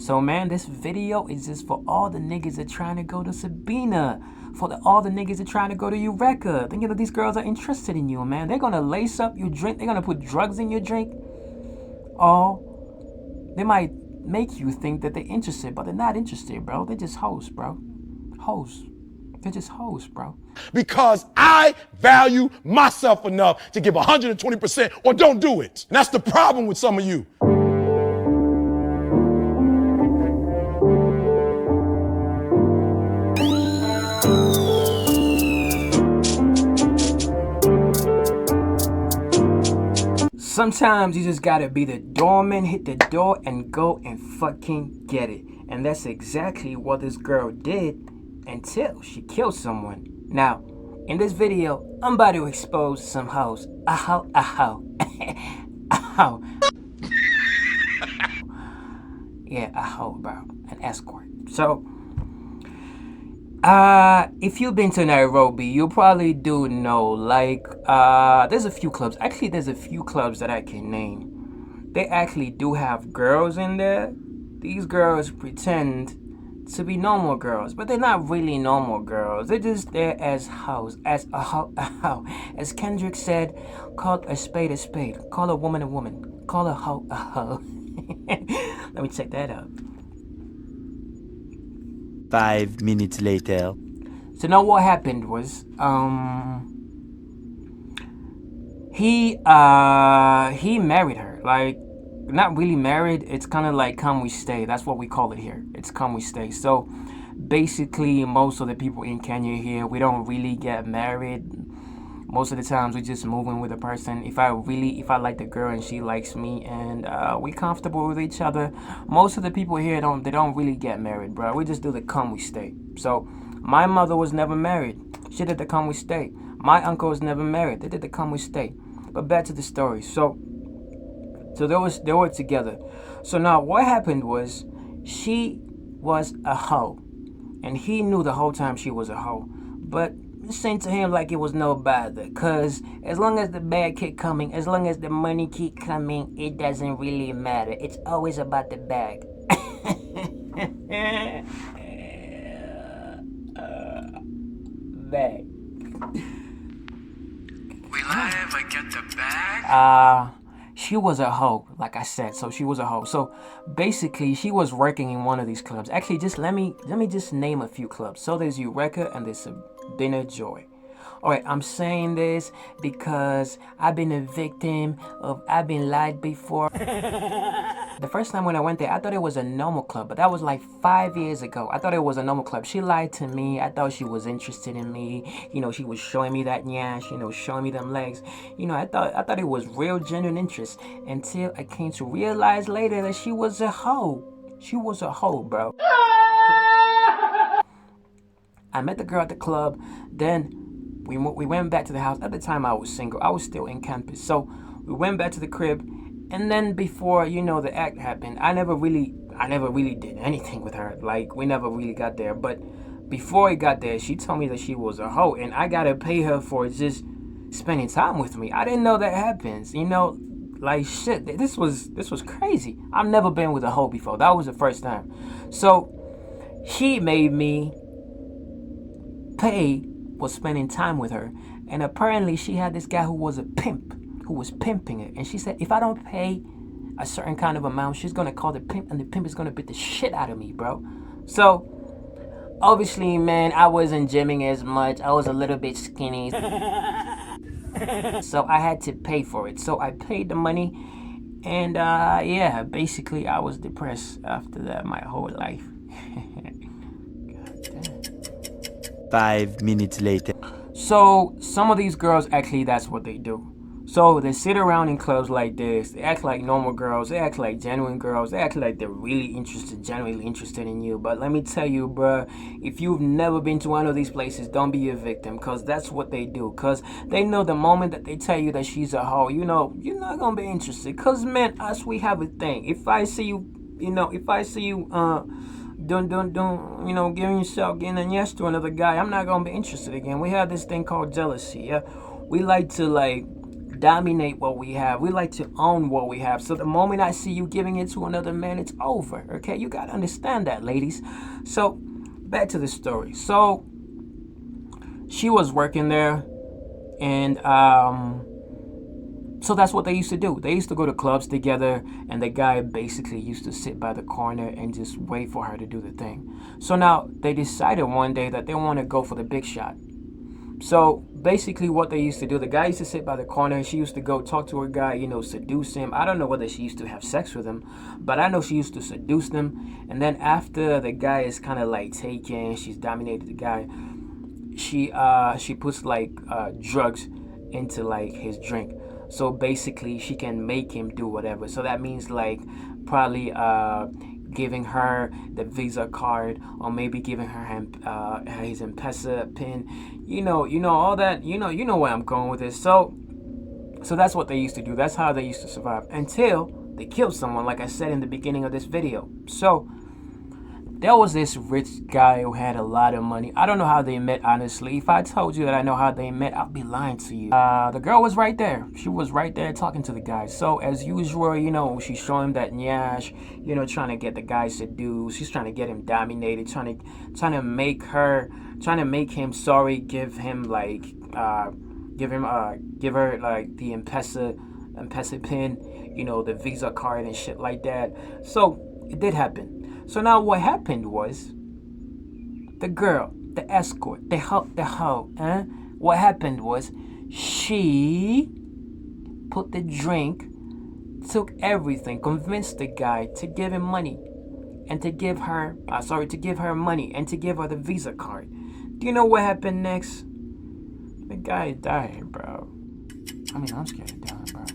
So man, this video is just for all the niggas that trying to go to Sabina, all the niggas that trying to go to Eureka. Thinking that these girls are interested in you, man. They're gonna lace up your drink. They're gonna put drugs in your drink. They might make you think that they're interested, but they're not interested, bro. They're just hoes, bro. Hoes. They're just hoes, bro. Because I value myself enough to give 120% or don't do it. And that's the problem with some of you. Sometimes you just gotta be the doorman, hit the door, and go and fucking get it. And that's exactly what this girl did until she killed someone. Now, in this video, I'm about to expose some hoes. A hoe. Yeah, a hoe, bro. An escort. So, if you've been to Nairobi, you probably do know, like, there's a few clubs. Actually, there's a few clubs that I can name. They actually do have girls in there. These girls pretend to be normal girls, but they're not really normal girls. They're just there as hoes, as a hoe. As Kendrick said, call a spade a spade. Call a woman a woman. Call a hoe a hoe. Let me check that out. 5 minutes later. So now what happened was, he married her. Like, not really married. It's kind of like come we stay. That's what we call it here. It's come we stay. So basically, most of the people in Kenya here, we don't really get married. Most of the times we just move in with a person. If I like the girl and she likes me and we comfortable with each other, most of the people here don't really get married, bro. We just do the come we stay. So my mother was never married. She did the come we stay. My uncle was never married. They did the come we stay. But back to the story. So they were together. So now what happened was she was a hoe. And he knew the whole time she was a hoe. But it seemed to him like it was no bother. Cause as long as the bag keep coming, as long as the money keep coming, it doesn't really matter. It's always about the bag. Bag. Will I ever get the bag? She was a hoe, like I said. So she was a hoe. So basically, she was working in one of these clubs. Actually, just let me just name a few clubs. So there's Eureka and there's Sabina Joy. All right, I'm saying this because I've been a victim of, I've been lied before. The first time when I went there, I thought it was a normal club, but that was like 5 years ago. I thought it was a normal club. She lied to me. I thought she was interested in me. You know, she was showing me that nyash, you know, showing me them legs. You know, I thought it was real genuine interest until I came to realize later that she was a hoe. She was a hoe, bro. I met the girl at the club, then we went back to the house. At the time I was single. I was still in campus. So we went back to the crib. And then before, you know, the act happened, I never really did anything with her. Like, we never really got there. But before it got there, she told me that she was a hoe. And I got to pay her for just spending time with me. I didn't know that happens. You know, like, shit, this was crazy. I've never been with a hoe before. That was the first time. So he made me pay for spending time with her. And apparently she had this guy who was a pimp, who was pimping it. And she said, if I don't pay a certain kind of amount, she's going to call the pimp, and the pimp is going to beat the shit out of me, bro. So obviously, man, I wasn't gymming as much. I was a little bit skinny. So I had to pay for it. So I paid the money. And yeah, basically I was depressed after that my whole life. God damn. 5 minutes later. So some of these girls, actually, that's what they do. So they sit around in clubs like this. They act like normal girls. They act like genuine girls. They act like they're really genuinely interested in you. But let me tell you, bruh, if you've never been to one of these places, don't be a victim, because that's what they do. Because they know the moment that they tell you that she's a hoe, you know, you're not going to be interested. Because, man, us, we have a thing. If I see you, you know, don't, you know, giving a yes to another guy, I'm not going to be interested again. We have this thing called jealousy, yeah? We like to, like, dominate what we have. We like to own what we have. So the moment I see you giving it to another man, it's over. Okay, you gotta understand that, ladies. So back to the story. So she was working there, and so that's what they used to do. They used to go to clubs together, and the guy basically used to sit by the corner and just wait for her to do the thing. So now they decided one day that they want to go for the big shot. So basically what they used to do, the guy used to sit by the corner, she used to go talk to her guy, you know, seduce him. I don't know whether she used to have sex with him, but I know she used to seduce them. And then after the guy is kind of like taken, she's dominated the guy, she puts like drugs into like his drink. So basically she can make him do whatever. So that means like probably giving her the Visa card, or maybe giving her his M-Pesa pin, you know all that, you know where I'm going with this. So that's what they used to do. That's how they used to survive until they killed someone, like I said in the beginning of this video. So there was this rich guy who had a lot of money. I don't know how they met, honestly. If I told you that I know how they met, I'd be lying to you. The girl was right there. She was right there talking to the guy. So as usual, you know, she's showing him that nyash, you know, trying to get the guy seduced. She's trying to get him dominated, trying to make him sorry, give her like the M-Pesa pin, you know, the Visa card and shit like that. So it did happen. So now what happened was, the girl, the escort, the hoe, what happened was, she put the drink, took everything, convinced the guy to give him money, and to give her money, and to give her the Visa card. Do you know what happened next? The guy died, bro. I mean, I'm scared to die, bro.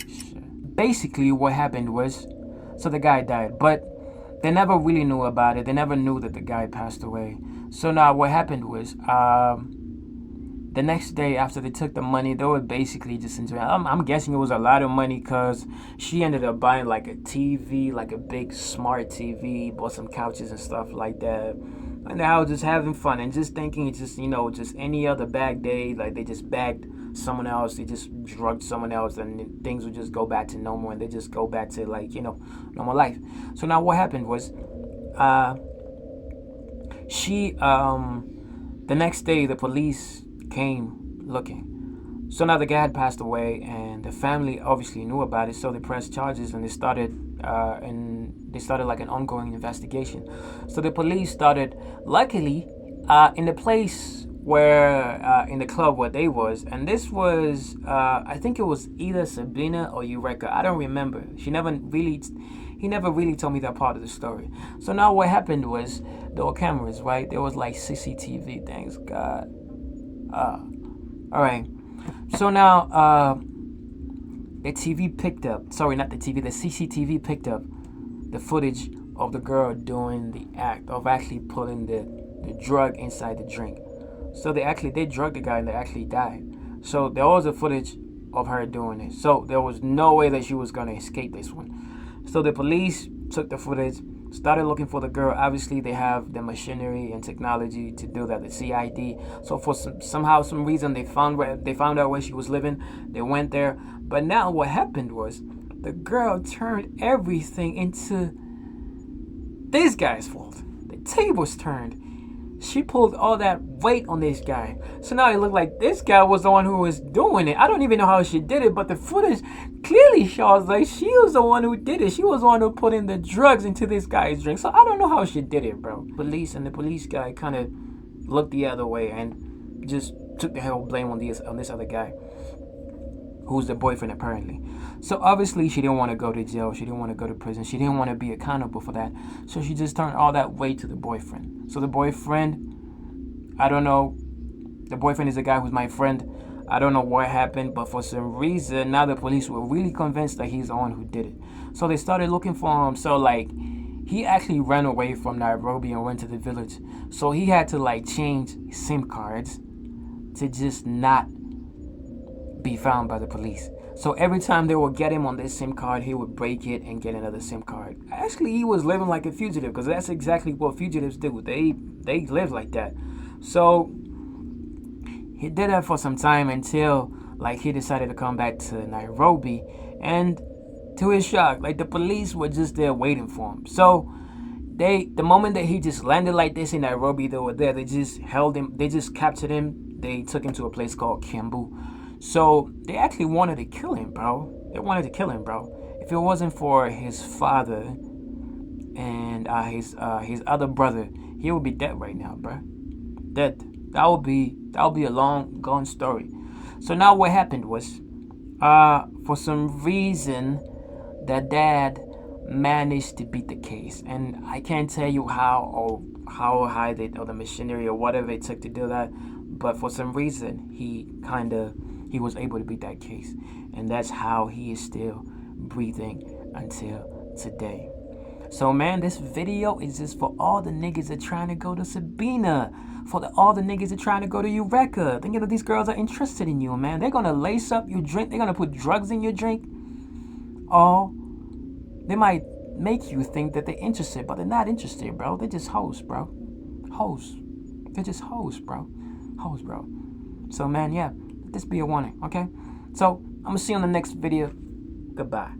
Shit. Basically, what happened was, so the guy died, but they never really knew about it. They never knew that the guy passed away. So now what happened was, the next day after they took the money, they were basically just enjoying. I'm guessing it was a lot of money, because she ended up buying like a TV, like a big smart TV, bought some couches and stuff like that. And I was just having fun and just thinking it's just, you know, just any other bag day, like they just bagged someone else, they just drugged someone else, and things would just go back to normal, and they just go back to like, you know, normal life. So now what happened was, the next day the police came looking. So now the guy had passed away, and the family obviously knew about it, so they pressed charges, and they started like an ongoing investigation. So the police started, luckily, in the place where in the club where they was, and this was I think it was either Sabina or Eureka. I don't remember. He never really told me that part of the story. So now what happened was, there were cameras, right? There was like CCTV things. God. All right. So now the CCTV picked up the footage of the girl doing the act of actually putting the drug inside the drink. So they drugged the guy, and they actually died. So there was a footage of her doing it. So there was no way that she was going to escape this one. So the police took the footage, started looking for the girl. Obviously, they have the machinery and technology to do that, the CID. So for some reason, they found out where she was living. They went there. But now what happened was, the girl turned everything into this guy's fault. The tables turned. She pulled all that weight on this guy. So now it looked like this guy was the one who was doing it. I don't even know how she did it, but the footage clearly shows like she was the one who did it. She was the one who put in the drugs into this guy's drink. So I don't know how she did it, bro. The police guy kind of looked the other way and just took the whole blame on this other guy, who's the boyfriend apparently. So obviously she didn't want to go to jail. She didn't want to go to prison. She didn't want to be accountable for that. So she just turned all that weight to the boyfriend. So the boyfriend, I don't know. The boyfriend is a guy who's my friend. I don't know what happened, but for some reason, now the police were really convinced that he's the one who did it. So they started looking for him. So like, he actually ran away from Nairobi and went to the village. So he had to like change SIM cards to just not be found by the police. So every time they would get him on this SIM card, he would break it and get another SIM card. Actually, he was living like a fugitive, because that's exactly what fugitives do. They live like that. So he did that for some time until like he decided to come back to Nairobi, and to his shock, like the police were just there waiting for him. So the moment that he just landed like this in Nairobi, they were there. They just held him. They just captured him. They took him to a place called Kiambu. So they actually wanted to kill him, bro. They wanted to kill him, bro. If it wasn't for his father and his other brother, he would be dead right now, bro. Dead. That would be a long gone story. So now what happened was, for some reason, the dad managed to beat the case, and I can't tell you how high or the machinery or whatever it took to do that, but for some reason he was able to beat that case, and that's how he is still breathing until today. So man, this video is just for all the niggas that trying to go to Sabina, all the niggas that trying to go to Eureka, thinking that these girls are interested in you, man. They're gonna lace up your drink, they're gonna put drugs in your drink. Oh, they might make you think that they're interested, but they're not interested, bro. They're just hoes, bro. Hoes. They're just hoes, bro. Hoes, bro. So man, yeah, let this be a warning, okay? So I'm gonna see you on the next video. Goodbye.